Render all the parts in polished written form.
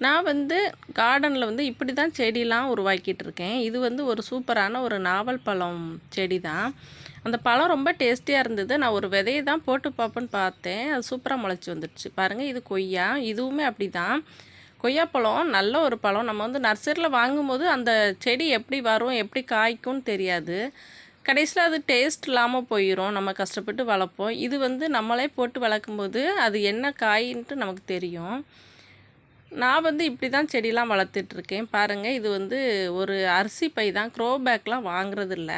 நான் வந்து கார்டனில் வந்து இப்படி தான் செடிலாம் உருவாக்கிட்டு இருக்கேன். இது வந்து ஒரு சூப்பரான ஒரு நாவல் பழம் செடி தான். அந்த பழம் ரொம்ப டேஸ்டியாக இருந்தது. நான் ஒரு விதையை தான் போட்டு பார்ப்பேன்னு பார்த்தேன். அது சூப்பராக முளைச்சி வந்துடுச்சு. பாருங்கள், இது கொய்யா. இதுவுமே அப்படி தான். கொய்யாப்பழம் நல்ல ஒரு பழம். நம்ம வந்து நர்சரியில் வாங்கும்போது அந்த செடி எப்படி வரும், எப்படி காய்க்கும்னு தெரியாது. கடைசியில் அது டேஸ்ட் இல்லாமல் போயிடும். நம்ம கஷ்டப்பட்டு வளர்ப்போம். இது வந்து நம்மளே போட்டு வளர்க்கும்போது அது என்ன காயின்ட்டு நமக்கு தெரியும். நான் வந்து இப்படி தான் செடிலாம் வளர்த்துட்ருக்கேன். பாருங்கள், இது வந்து ஒரு அரிசி பை தான். க்ரோ பேக்லாம் வாங்குறதில்ல.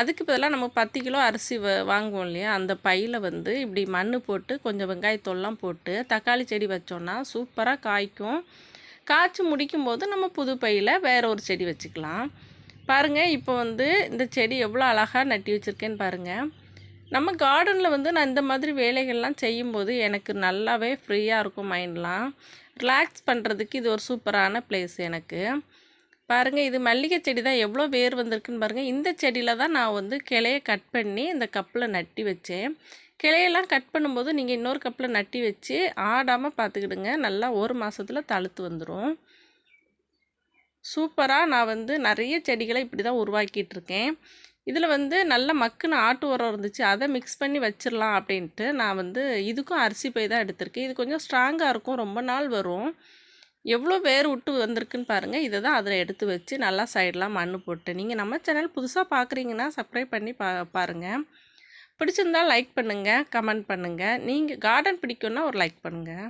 அதுக்கு பதிலாக நம்ம 10 கிலோ அரிசி வாங்குவோம் இல்லையா, அந்த பையில் வந்து இப்படி மண் போட்டு கொஞ்சம் வெங்காயத்தோல்லாம் போட்டு தக்காளி செடி வச்சோன்னா சூப்பராக காய்க்கும். காய்ச்சி முடிக்கும்போது நம்ம புது பையில் வேறு ஒரு செடி வச்சுக்கலாம். பாருங்கள், இப்போ வந்து இந்த செடி எவ்வளோ அழகாக நட்டி வச்சுருக்கேன்னு பாருங்கள். நம்ம கார்டனில் வந்து நான் இந்த மாதிரி வேலைகள்லாம் செய்யும்போது எனக்கு நல்லாவே ஃப்ரீயாக இருக்கும். மைண்ட்லாம் ரிலாக்ஸ் பண்ணுறதுக்கு இது ஒரு சூப்பரான பிளேஸ் எனக்கு. பாருங்கள், இது மல்லிகை செடி தான். எவ்வளோ வேர் வந்திருக்குன்னு பாருங்கள். இந்த செடியில் தான் நான் வந்து கிளையை கட் பண்ணி இந்த கப்பில் நட்டி வச்சேன். கிளையெல்லாம் கட் பண்ணும்போது நீங்கள் இன்னொரு கப்பில் நட்டி வச்சு ஆடாமல் பார்த்துக்கிடுங்க. நல்லா ஒரு மாதத்தில் தழுத்து வந்துடும். சூப்பராக நான் வந்து நிறைய செடிகளை இப்படி தான் உருவாக்கிட்டுருக்கேன். இதில் வந்து நல்ல மக்குன்னு ஆட்டு உரம் இருந்துச்சு. அதை மிக்ஸ் பண்ணி வச்சிடலாம் அப்படின்ட்டு நான் வந்து இதுக்கும் அரிசி பை தான் எடுத்திருக்கேன். இது கொஞ்சம் ஸ்ட்ராங்காக இருக்கும், ரொம்ப நாள் வரும். எவ்வளோ வேர் விட்டு வந்திருக்குன்னு பாருங்கள். இதை தான் அதில் எடுத்து வச்சு நல்லா சைடெலாம் மண் போட்டு, நீங்கள் நம்ம சேனல் புதுசாக பார்க்குறீங்கன்னா சப்ஸ்கிரைப் பண்ணி பாருங்கள். பிடிச்சிருந்தால் லைக் பண்ணுங்கள், கமெண்ட் பண்ணுங்கள். நீங்கள் கார்டன் பிடிக்குன்னா ஒரு லைக் பண்ணுங்கள்.